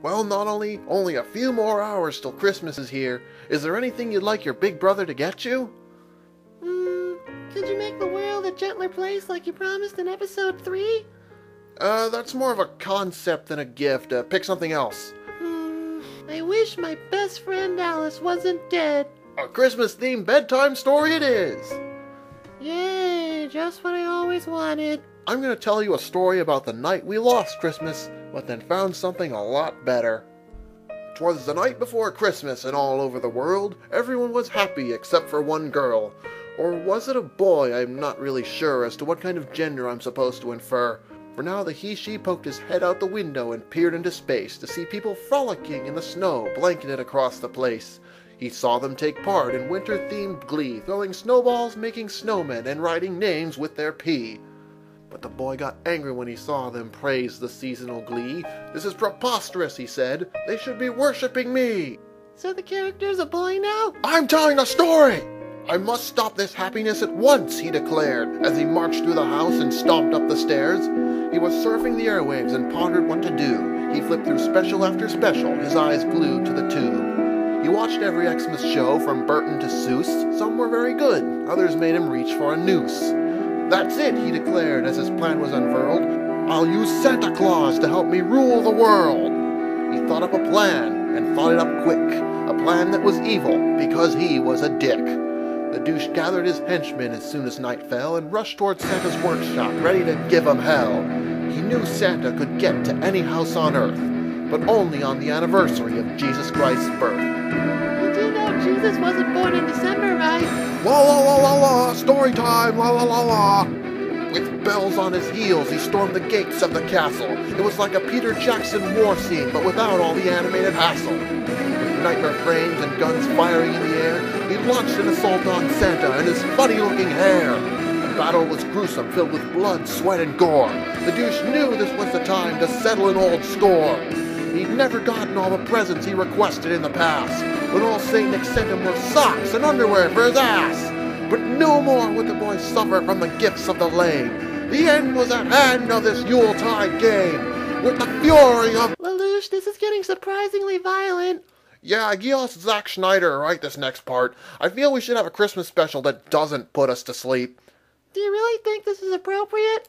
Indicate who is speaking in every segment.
Speaker 1: Well, Nunnally, only a few more hours till Christmas is here. Is there anything you'd like your big brother to get you?
Speaker 2: Could you make the world a gentler place like you promised in episode 3?
Speaker 1: That's more of a concept than a gift. Pick something else.
Speaker 2: I wish my best friend Alice wasn't dead.
Speaker 1: A Christmas-themed bedtime story it is!
Speaker 2: Yay, just what I always wanted.
Speaker 1: I'm gonna tell you a story about the night we lost Christmas, but then found something a lot better. 'Twas the night before Christmas, and all over the world, everyone was happy except for one girl. Or was it a boy? I'm not really sure as to what kind of gender I'm supposed to infer. For now the he-she poked his head out the window and peered into space to see people frolicking in the snow blanketed across the place. He saw them take part in winter-themed glee, throwing snowballs, making snowmen, and writing names with their pea. But the boy got angry when he saw them praise the seasonal glee. "This is preposterous," he said. "They should be worshipping me."
Speaker 2: So the character's a boy now?
Speaker 1: "I'm telling a story! I must stop this happiness at once," he declared, as he marched through the house and stomped up the stairs. He was surfing the airwaves and pondered what to do. He flipped through special after special, his eyes glued to the tube. He watched every Xmas show from Burton to Seuss. Some were very good, others made him reach for a noose. "That's it," he declared as his plan was unfurled. "I'll use Santa Claus to help me rule the world." He thought up a plan, and thought it up quick. A plan that was evil, because he was a dick. The douche gathered his henchmen as soon as night fell and rushed toward Santa's workshop, ready to give him hell. He knew Santa could get to any house on earth, but only on the anniversary of Jesus Christ's birth.
Speaker 2: You do know Jesus wasn't born in December, right?
Speaker 1: La la la la la, story time, la la la la. With bells on his heels, he stormed the gates of the castle. It was like a Peter Jackson war scene, but without all the animated hassle. With nightmare frames and guns firing in the air, he launched an assault on Santa and his funny-looking hair. The battle was gruesome, filled with blood, sweat, and gore. The douche knew this was the time to settle an old score. He'd never gotten all the presents he requested in the past, when all Saint Nick sent him were socks and underwear for his ass. But no more would the boy suffer from the gifts of the lame. The end was at hand of this Yuletide game. With the fury of...
Speaker 2: Lelouch, this is getting surprisingly violent.
Speaker 1: Yeah, Gios Zack Schneider write this next part. I feel we should have a Christmas special that doesn't put us to sleep.
Speaker 2: Do you really think this is appropriate?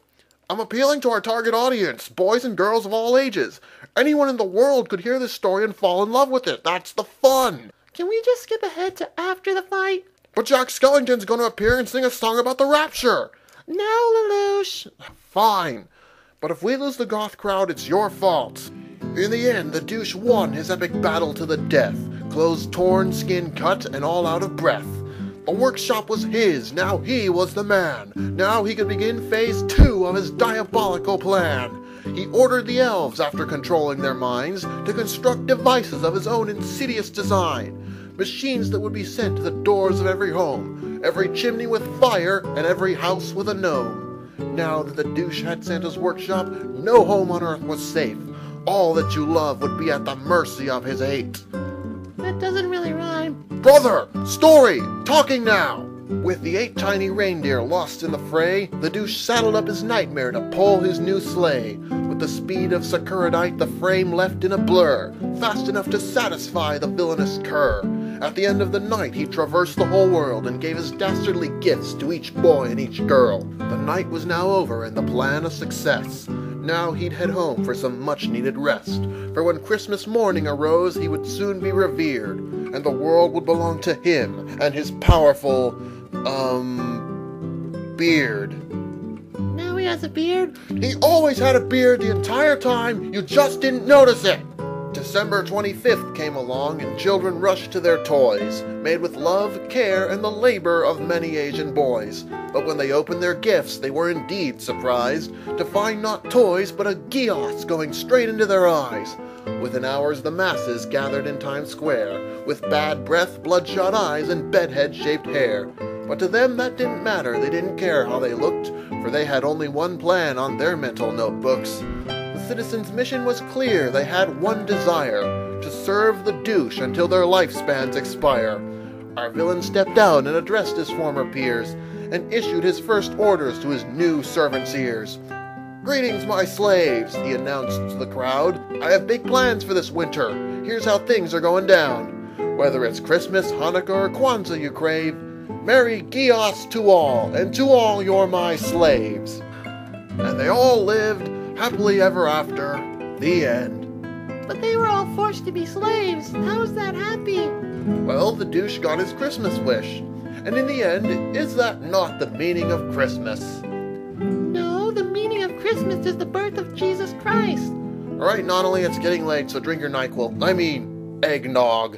Speaker 1: I'm appealing to our target audience, boys and girls of all ages. Anyone in the world could hear this story and fall in love with it. That's the fun.
Speaker 2: Can we just skip ahead to after the fight?
Speaker 1: But Jack Skellington's going to appear and sing a song about the rapture.
Speaker 2: No, Lelouch.
Speaker 1: Fine. But if we lose the goth crowd, it's your fault. In the end, the douche won his epic battle to the death. Clothes torn, skin cut, and all out of breath. The workshop was his. Now he was the man. Now he could begin phase 2 of his diabolical plan. He ordered the elves, after controlling their minds, to construct devices of his own insidious design. Machines that would be sent to the doors of every home, every chimney with fire, and every house with a gnome. Now that the douche had Santa's workshop, no home on earth was safe. All that you love would be at the mercy of his hate.
Speaker 2: That doesn't really rhyme.
Speaker 1: Brother! Story! Talking now! With the 8 tiny reindeer lost in the fray, the douche saddled up his nightmare to pull his new sleigh. With the speed of Sakuradite, the frame left in a blur, fast enough to satisfy the villainous cur. At the end of the night, he traversed the whole world and gave his dastardly gifts to each boy and each girl. The night was now over and the plan a success. Now he'd head home for some much-needed rest, for when Christmas morning arose, he would soon be revered, and the world would belong to him and his powerful, beard.
Speaker 2: Now he has a beard?
Speaker 1: He always had a beard the entire time, you just didn't notice it! December 25th came along, and children rushed to their toys, made with love, care, and the labor of many Asian boys. But when they opened their gifts, they were indeed surprised to find not toys, but a Gios going straight into their eyes. Within hours, the masses gathered in Times Square, with bad breath, bloodshot eyes, and bedhead-shaped hair. But to them that didn't matter, they didn't care how they looked, for they had only one plan on their mental notebooks. The citizens' mission was clear, they had one desire, to serve the douche until their lifespans expire. Our villain stepped down and addressed his former peers, and issued his first orders to his new servants' ears. "Greetings, my slaves," he announced to the crowd. "I have big plans for this winter. Here's how things are going down. Whether it's Christmas, Hanukkah, or Kwanzaa you crave, Merry Gios to all, and to all you're my slaves." And they all lived happily ever after. The end.
Speaker 2: But they were all forced to be slaves. How's that happy?
Speaker 1: Well, the douche got his Christmas wish. And in the end, is that not the meaning of Christmas?
Speaker 2: No, the meaning of Christmas is the birth of Jesus Christ.
Speaker 1: All right, Nunnally, it's getting late, so drink your NyQuil. I mean, eggnog.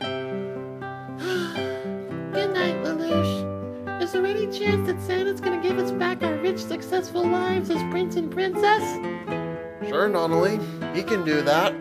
Speaker 2: Good night, Lelouch. Is there any chance that Santa's gonna give us back our rich, successful lives as prince and princess?
Speaker 1: Sure, Nunnally, he can do that.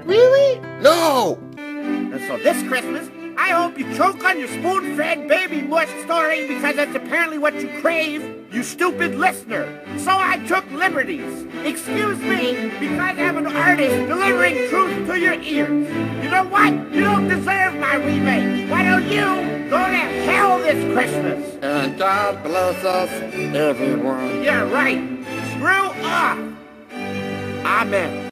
Speaker 2: Really?
Speaker 1: No!
Speaker 3: And so this Christmas, I hope you choke on your spoon-fed baby mush story because that's apparently what you crave, you stupid listener. So I took liberties. Excuse me, because I'm an artist delivering truth to your ears. You know what? You don't deserve my remake. Why don't you go to hell this Christmas?
Speaker 4: And God bless us, everyone.
Speaker 3: Yeah, right. Screw off. Amen.